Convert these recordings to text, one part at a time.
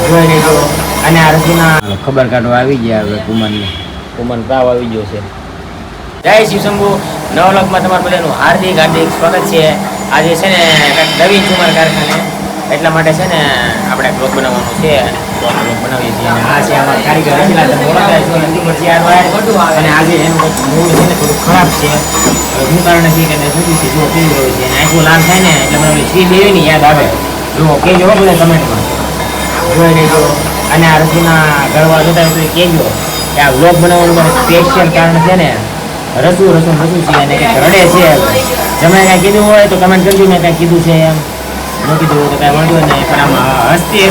જોઈ લેજો. અને આ રસીના ખબર કાઢવા આવી ગયા હવે કુમાર તાવ આવી ગયો છે. જય શિવ શંભુ. નવા લોકમાં તમારું બધાનું હાર્દિક સ્વાગત છે. આજે છે ને નવીન ચુમાર કારખાને એટલા માટે છે ને આપણે બ્લોગ બનાવવાનું છે. બ્લોગ બનાવીએ છીએ. અને આ છે અમારા કારીગર રસીલા. તમે ઓળખતા છો અને આજે એનું મૂળ છે ને થોડું ખરાબ છે. શું કારણ છે કે શું છે જો કેવી રહ્યું છે અને આખું લાલ થાય ને એટલે મને શ્રી દેવીની યાદ આવે. જો કહેજો બધા કમેન્ટમાં જોઈ લેજો. અને આ રસીના ગળવા જોતા હોય તો કહેજો કે આ બ્લોગ બનાવવાનું મારે સ્પેશિયલ કારણ છે ને રસું છે અને કંઈક રડે છે. તમે કાંઈ કીધું હોય તો કમેન્ટ કરજો. મેં કાંઈ કીધું છે એમ ન કીધું તો કાંઈ વાંધો નહીં. પણ આમાં હસતી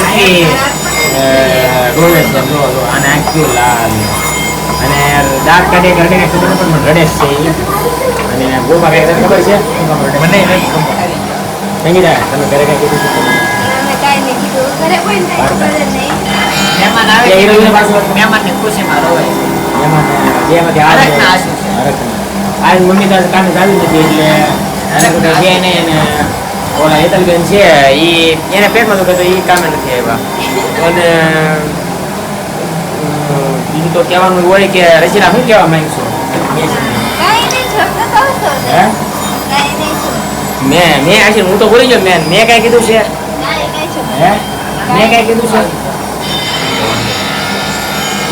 રોવે છે. જો આને આંખ્યું લાલ અને દાંત કાઢે રડે કાંઈ ખબર પણ રડે જ છે. અને ગોપા કાંઈ ખબર છે મને સંગીતા તમે ઘરે કાંઈ કીધું છે? મમ્મી કામે ચાલુ નથી એટલે ઓલા હેતલબેન છે એને પેટમાં દુખે તો એ કામે નથી આવ્યા. અને બીજું તો કહેવાનું હોય કે રસીલા શું કહેવા માંગશો? મેં આશી હું તો બોલી ગયો. મેં કાંઈ કીધું છે? મેં કાંઈ કીધું છે?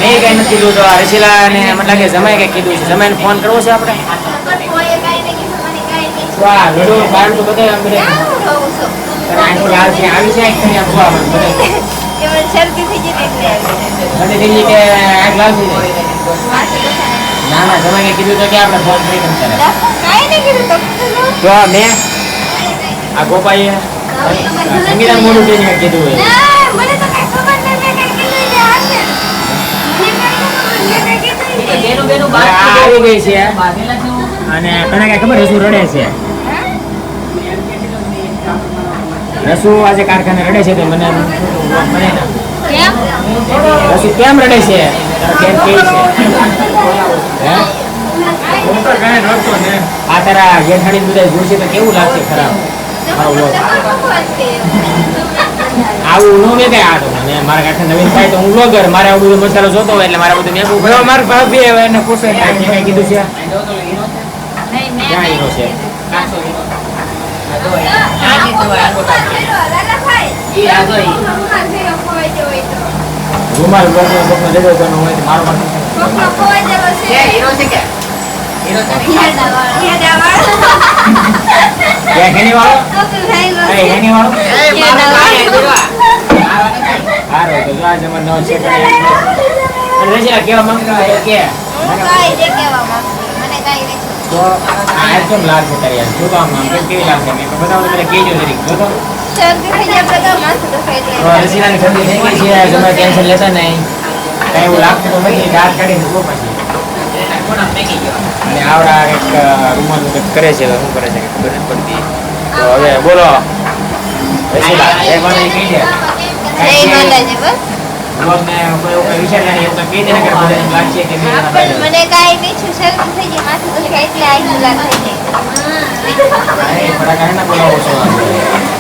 મેં કાંઈ નથી કીધું. તો આ રસીલા ને મને લાગે જમાઈ કાંઈ કીધું છે. જમાઈને ફોન કરવો છે આપણે? બાર તો બધા આવી છે ના ના જમાઈ કીધું તો કે આપણે ફોન કરી તો મેં આ ગોપાઈએ સંગીતા મોડું કહીને કીધું હોય. આવી ગઈ છે અને તને કઈ ખબર રસુ રડે છે? રસુ આજે કારખાને રડે છે તો મને રસુ કેમ રડે છે? આ તારા જેઠાણી બધા જોશે તો કેવું લાગશે? ખરાબ આવું નો મેં કઈ આ તો મને મારા કાંઠે નવીન થાય તો હું બ્લોગર. મારે આવું બધું મસાલો જોતો હોય એટલે મારે બધું મેં ભયો મારા ભાભી એને પૂછે કઈ કીધું છે? ક્યાં હીરો છે? રૂમાલ બોકનો જગ્યો કરવાનો હોય તો મારો હીરો છે કે હેની વાળો હેની વાળો હારો તો જો આજે મને નો છે અને રજીલા કેવા માંગતા હોય કે હું કાઈ દે કેવા માંગતો મને કાઈ નથી. તો આ કેમ લાગે તારી આ જો તો આમ કેવી લાગે મેં બતાવું મને કહેજો જરી જો તો શરદી થઈ જાય બધા માથું દુખાય છે. તો રજીલાની શરદી થઈ ગઈ છે. તમે ટેન્શન લેતા નહીં. કાઈ એવું લાગતું તો નથી. દાંત કાઢીને જો પછી અને આવડા એક રૂમાલ કરે છે શું કરે છે ખબર નથી પડતી. તો હવે બોલો રજીલા એક વાર કહી દે મને કાઈ નહીં છું. શરદી થઈ ગઈ માથું દુખાય એટલે આઈ લાલ થઈ જાય. બોલાવો છો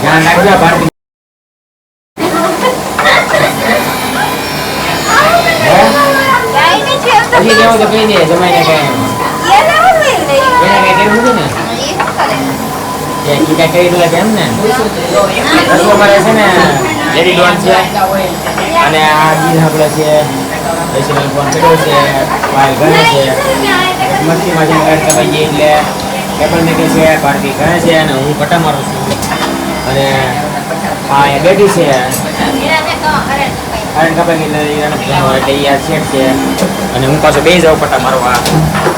ધ્યાન રાખજો ભારતી. હજી કેવું તો કહી દે જમાઈને કઈ કર્યું નથી ને કઈ કરી દે એમ ને. રસુ અમારે છે ને લેડી ડોન છે અને આ ગીર આપણે છે રસીલાલ ફોન કર્યો છે ભાઈ ઘરે છે મસ્તીમાં જઈને ગાડી કપાઈ ગઈ એટલે ટેબલ મેકે છે ભારતી ઘરે છે અને હું પટ્ટા મારું છું અને હા એ બેઠી છે હરણ કપાઈ ગઈ એટલે એ સેટ છે અને હું પાછો બે જાઉં પટ્ટા મારવા.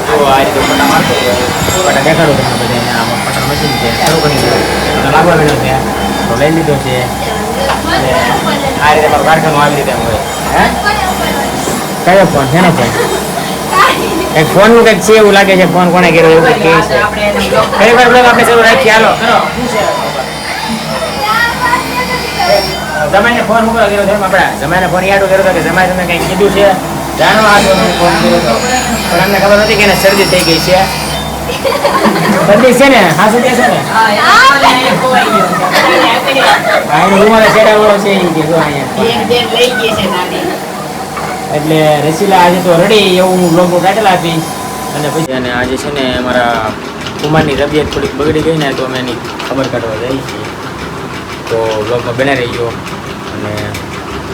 તો આ રીતે પટ્ટા મારતો પટ્ટા દેખાડું તમને બધાને. આમાં પટ્ટા મશીન છે શરૂ કરી દીધું લાગવા મળ્યો છે તો લઈ લીધો છે. આ રીતે મારું કારખાનું આવી રીતે હોય. હે કયો ફોન? શેનો ફોન? એક ફોન નું કંઈક છે એવું લાગે છે. ફોન કોને કર્યો એવું કંઈક છે. ખરેખર બ્લોગ આપણે શરૂ રાખીએ. હાલો જમાઈને ફોન મૂકવા કર્યો છે આપણા જમાઈને ફોન યાદ કર્યો હતો કે જમાઈ તમે કંઈક કીધું છે જાણવા હતો ફોન કર્યો હતો પણ અમને ખબર નથી કે એને શરદી થઈ ગઈ છે બધી છે ને હાસુ કે છે ને હા એને ખોવાઈ ગયો આ એનો રૂમાલ ચડાવવાનો છે ઈ કે જો અહીંયા એક ડેટ લઈ ગઈ છે નાની એટલે રસીલા આજે તો રડી એવું હું બ્લોગનું ટાઇટલ આપીશ અને પછી અને આજે છે ને અમારા કુમારની તબિયત થોડીક બગડી ગઈ ને તો અમે એની ખબર કાઢવા જઈએ છીએ તો બ્લોગમાં બના રહીજો અને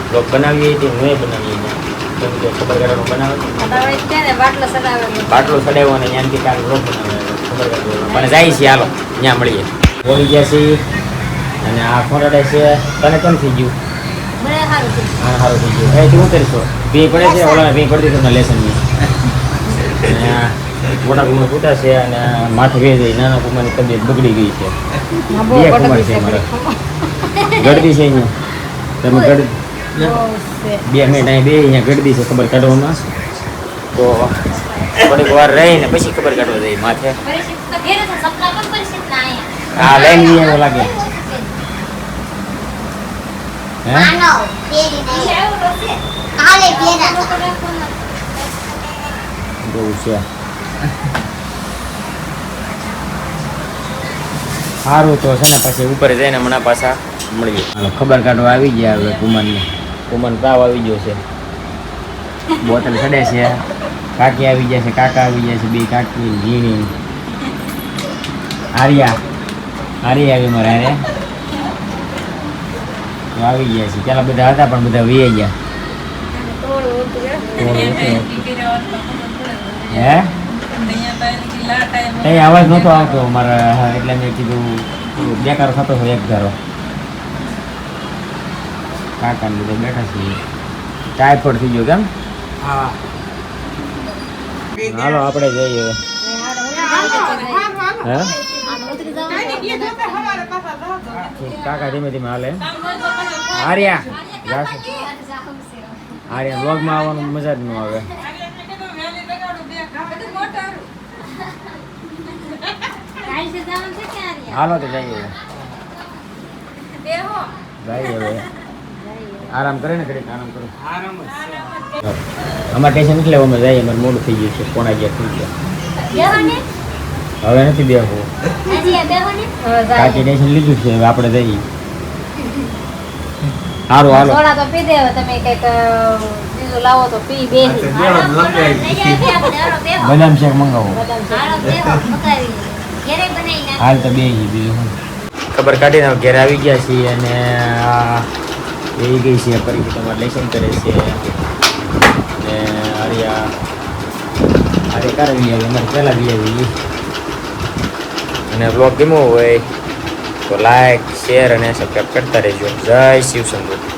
બ્લોગ બનાવીએ છીએ હું બનાવીએ કેમ કે ખબર કાઢવાનું બનાવે બાટલો ચડાવ્યો અને ત્યાંથી કાલ બ્લોગ બનાવે ખબર કાઢવાનું મને જાય છે હાલો ત્યાં મળીએ બોલી ગયા છીએ અને આ ફોટાડે છે તને કેમ થઈ ગયું મને સારું છે હા સારું થઈ ગયું એ શું કરીશો ભી પડે છે ઓલા ભી પડી દીધું લેસનની અને મોટા કુમાર છૂટા છે અને માથે ભેજ જાય નાના કુમારની તબિયત બગડી ગઈ છે બે કુમાર છે મારા ગળદી છે અહીંયા તમે ગળ 2 મિનિટ અહીં બે અહીંયા ગળદી છે ખબર કાઢવામાં તો થોડીક વાર રહીને પછી ખબર કાઢવા જઈએ માથે પરિસ્થિતિ તો ઘેરે છે સપના પણ પરિસ્થિતિ ના આયા હા લઈને જઈએ એવું લાગે હે માનવ તેરી નહીં કાલે પેરા બહુ છે સારું તો છે ને પછી ઉપર જઈને હમણાં પાછા મળીએ ખબર કાઢવા આવી ગયા હવે કુમાર તાવ આવી ગયો છે બોટલ ચડે છે કાકી આવી જાય છે કાકા આવી જાય છે બે કાકી ઝીણી આર્યા આવી મારે હારે તો આવી ગયા છે પેલા બધા હતા પણ બધા વી ગયા હે એ અવાજ નહોતો આવતો મારા એટલે મેં કીધું બેકાર થતો હોય એક ધારો કાકા ને બધા બેઠા છીએ ટાઈફોઈડ થઈ ગયો કેમ હા હાલો આપણે જઈએ હે કાકા ધીમે ધીમે હાલે આર્યા આર્યા વ્લોગમાં આવવાનું મજા જ ન આવે હાલો તો જઈએ જઈએ હવે આરામ કરે ને ઘડીક આરામ કરો અમારે ટેન્શન એટલે અમે જઈએ અમારે મોડું થઈ ગયું છે 11:30 થઈ ગયા હવે નથી બેહવું કાકી ટેન્શન લીધું છે હવે આપણે જઈએ સારું હાલો સોડા તો પી દે હવે તમે કઈક બીજું લાવો તો પી બેસી બદામ શેક મંગાવો હાલ તો બે બીજું ખબર કાઢીને ઘેર આવી ગયા છીએ અને એ ગઈ છે ફરીથી તમારે લેસન કરે છે અને અરે કરાવી આવી અમારે પહેલાં બી આવી અને બ્લોગ ગમ્યો હોય તો લાઈક શેર અને સબસ્ક્રાઈબ કરતા રહેજો જય શિવ શંભુ